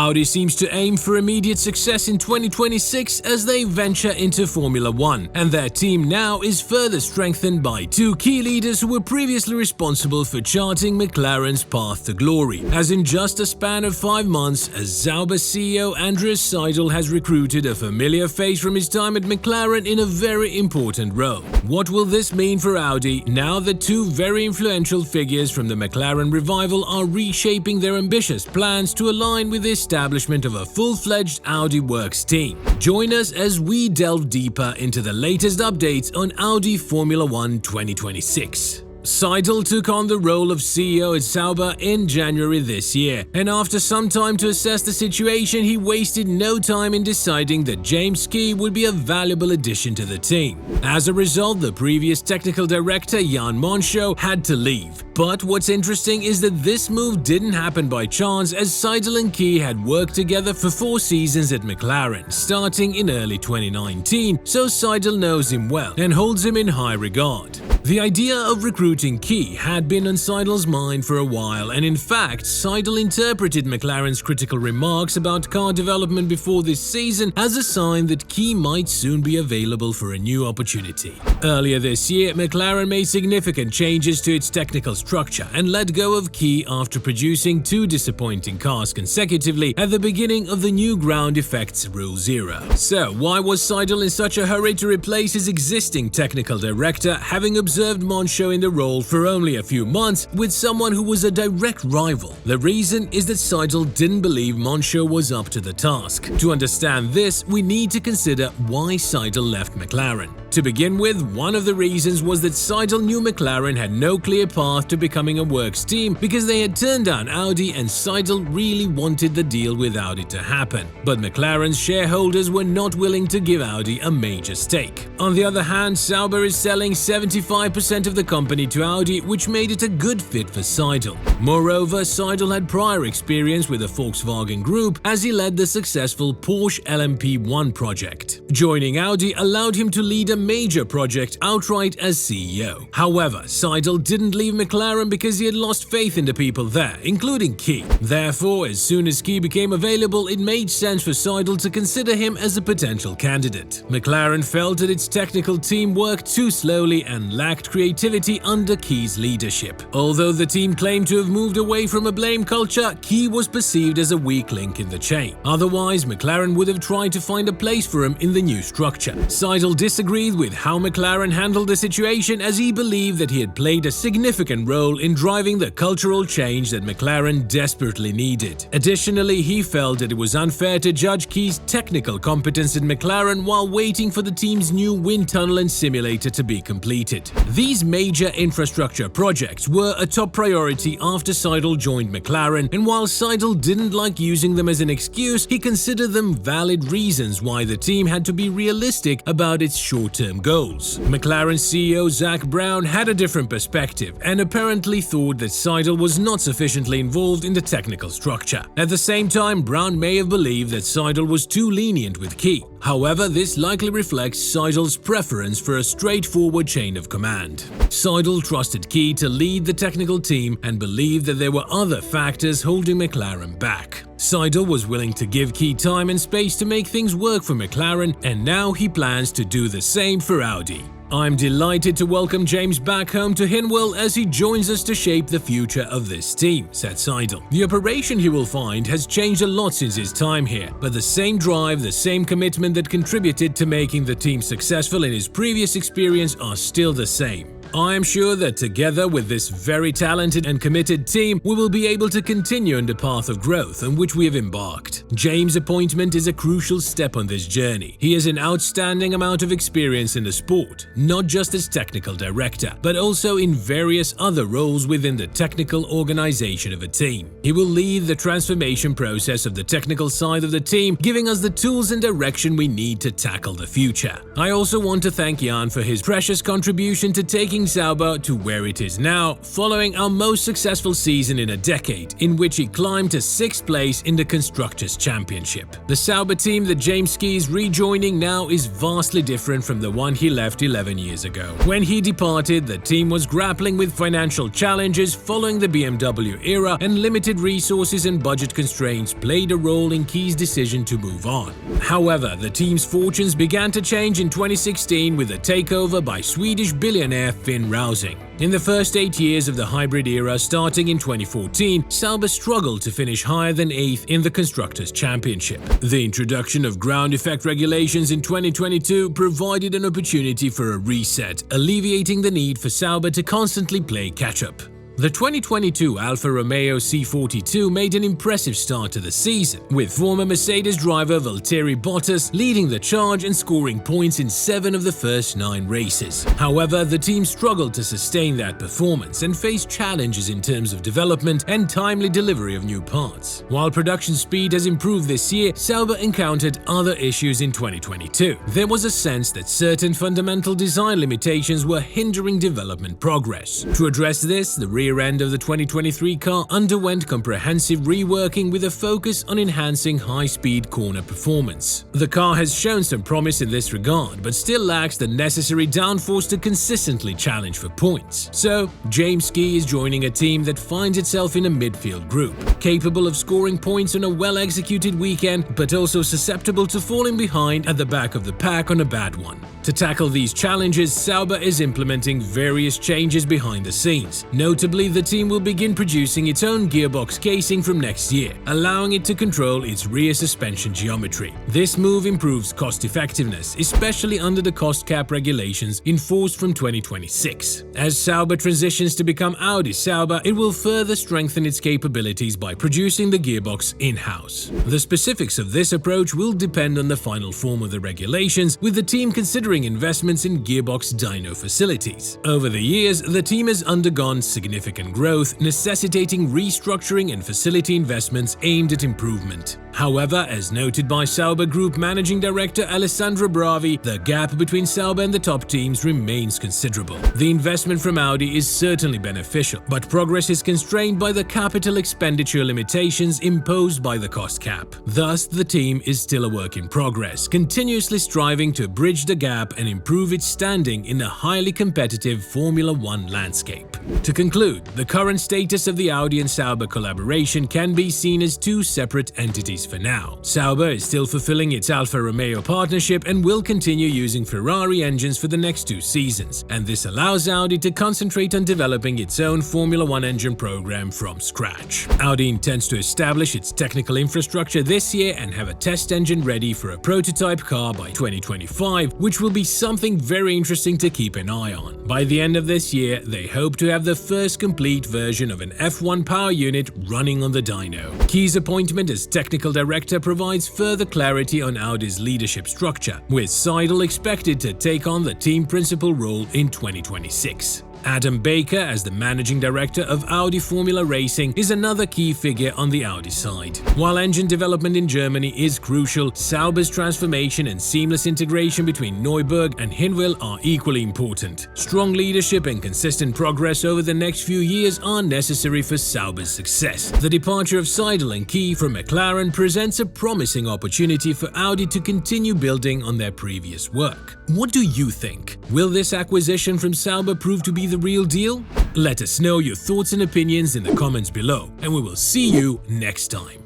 Audi seems to aim for immediate success in 2026 as they venture into Formula 1, and their team now is further strengthened by two key leaders who were previously responsible for charting McLaren's path to glory, as in just a span of 5 months, as Sauber CEO Andreas Seidl has recruited a familiar face from his time at McLaren in a very important role. What will this mean for Audi now that two very influential figures from the McLaren revival are reshaping their ambitious plans to align with the establishment of a full-fledged Audi Works team? Join us as we delve deeper into the latest updates on Audi Formula 1 2026. Seidl took on the role of CEO at Sauber in January this year, and after some time to assess the situation, he wasted no time in deciding that James Key would be a valuable addition to the team. As a result, the previous technical director, Monsho, had to leave. But what's interesting is that this move didn't happen by chance, as Seidl and Key had worked together for 4 seasons at McLaren, starting in early 2019, so Seidl knows him well and holds him in high regard. The idea of recruiting Key had been on Seidl's mind for a while, and in fact, Seidl interpreted McLaren's critical remarks about car development before this season as a sign that Key might soon be available for a new opportunity. Earlier this year, McLaren made significant changes to its technical structure and let go of Key after producing 2 disappointing cars consecutively at the beginning of the new ground effects Rule 0. So, why was Seidl in such a hurry to replace his existing technical director, having observed Monsho in the role for only a few months with someone who was a direct rival? The reason is that Seidl didn't believe Monsho was up to the task. To understand this, we need to consider why Seidl left McLaren. To begin with, one of the reasons was that Seidl knew McLaren had no clear path to becoming a works team because they had turned down Audi, and Seidl really wanted the deal with Audi to happen. But McLaren's shareholders were not willing to give Audi a major stake. On the other hand, Sauber is selling 75% of the company to Audi, which made it a good fit for Seidl. Moreover, Seidl had prior experience with the Volkswagen Group as he led the successful Porsche LMP-1 project. Joining Audi allowed him to lead a major project outright as CEO. However, Seidl didn't leave McLaren because he had lost faith in the people there, including Key. Therefore, as soon as Key became available, it made sense for Seidl to consider him as a potential candidate. McLaren felt that its technical team worked too slowly and lacked creativity under Key's leadership. Although the team claimed to have moved away from a blame culture, Key was perceived as a weak link in the chain. Otherwise, McLaren would have tried to find a place for him in the new structure. Seidl disagreed with how McLaren handled the situation, as he believed that he had played a significant role in driving the cultural change that McLaren desperately needed. Additionally, he felt that it was unfair to judge Key's technical competence at McLaren while waiting for the team's new wind tunnel and simulator to be completed. These major infrastructure projects were a top priority after Seidl joined McLaren, and while Seidl didn't like using them as an excuse, he considered them valid reasons why the team had to be realistic about its short-term goals. McLaren CEO Zak Brown had a different perspective and apparently thought that Seidl was not sufficiently involved in the technical structure. At the same time, Brown may have believed that Seidl was too lenient with Key. However, this likely reflects Seidl's preference for a straightforward chain of command. Seidl trusted Key to lead the technical team and believed that there were other factors holding McLaren back. Seidl was willing to give Key time and space to make things work for McLaren, and now he plans to do the same for Audi. I'm delighted to welcome James back home to Hinwell as he joins us to shape the future of this team, said Seidl. The operation he will find has changed a lot since his time here, but the same drive, the same commitment that contributed to making the team successful in his previous experience are still the same. I am sure that together with this very talented and committed team, we will be able to continue on the path of growth on which we have embarked. James' appointment is a crucial step on this journey. He has an outstanding amount of experience in the sport, not just as technical director, but also in various other roles within the technical organization of a team. He will lead the transformation process of the technical side of the team, giving us the tools and direction we need to tackle the future. I also want to thank Jan for his precious contribution to taking taking Sauber to where it is now, following our most successful season in a decade, in which it climbed to 6th place in the Constructors' Championship. The Sauber team that James Ski is rejoining now is vastly different from the one he left 11 years ago. When he departed, the team was grappling with financial challenges following the BMW era, and limited resources and budget constraints played a role in Ski's decision to move on. However, the team's fortunes began to change in 2016 with a takeover by Swedish billionaire Finn Rausing. In the first 8 years of the hybrid era starting in 2014, Sauber struggled to finish higher than 8th in the Constructors' Championship. The introduction of ground effect regulations in 2022 provided an opportunity for a reset, alleviating the need for Sauber to constantly play catch-up. The 2022 Alfa Romeo C42 made an impressive start to the season, with former Mercedes driver Valtteri Bottas leading the charge and scoring points in 7 of the first 9 races. However, the team struggled to sustain that performance and faced challenges in terms of development and timely delivery of new parts. While production speed has improved this year, Sauber encountered other issues in 2022. There was a sense that certain fundamental design limitations were hindering development progress. To address this, the rear end of the 2023 car underwent comprehensive reworking with a focus on enhancing high-speed corner performance. The car has shown some promise in this regard, but still lacks the necessary downforce to consistently challenge for points. So, James Ski is joining a team that finds itself in a midfield group, capable of scoring points on a well-executed weekend, but also susceptible to falling behind at the back of the pack on a bad one. To tackle these challenges, Sauber is implementing various changes behind the scenes. Notably, the team will begin producing its own gearbox casing from next year, allowing it to control its rear suspension geometry. This move improves cost effectiveness, especially under the cost cap regulations enforced from 2026. As Sauber transitions to become Audi Sauber, it will further strengthen its capabilities by producing the gearbox in-house. The specifics of this approach will depend on the final form of the regulations, with the team considering investments in gearbox dyno facilities. Over the years, the team has undergone significant growth, necessitating restructuring and facility investments aimed at improvement. However, as noted by Sauber Group Managing Director Alessandro Bravi, the gap between Sauber and the top teams remains considerable. The investment from Audi is certainly beneficial, but progress is constrained by the capital expenditure limitations imposed by the cost cap. Thus, the team is still a work in progress, continuously striving to bridge the gap and improve its standing in a highly competitive Formula One landscape. To conclude, the current status of the Audi and Sauber collaboration can be seen as 2 separate entities for now. Sauber is still fulfilling its Alfa Romeo partnership and will continue using Ferrari engines for the next 2 seasons, and this allows Audi to concentrate on developing its own Formula One engine program from scratch. Audi intends to establish its technical infrastructure this year and have a test engine ready for a prototype car by 2025, which will be something very interesting to keep an eye on. By the end of this year, they hope to have the first complete version of an F1 power unit running on the dyno. Ski's appointment as technical director provides further clarity on Audi's leadership structure, with Seidl expected to take on the team principal role in 2026. Adam Baker, as the managing director of Audi Formula Racing, is another key figure on the Audi side. While engine development in Germany is crucial, Sauber's transformation and seamless integration between Neuburg and Hinwil are equally important. Strong leadership and consistent progress over the next few years are necessary for Sauber's success. The departure of Seidl and Ski from McLaren presents a promising opportunity for Audi to continue building on their previous work. What do you think? Will this acquisition from Sauber prove to be the real deal? Let us know your thoughts and opinions in the comments below, and we will see you next time.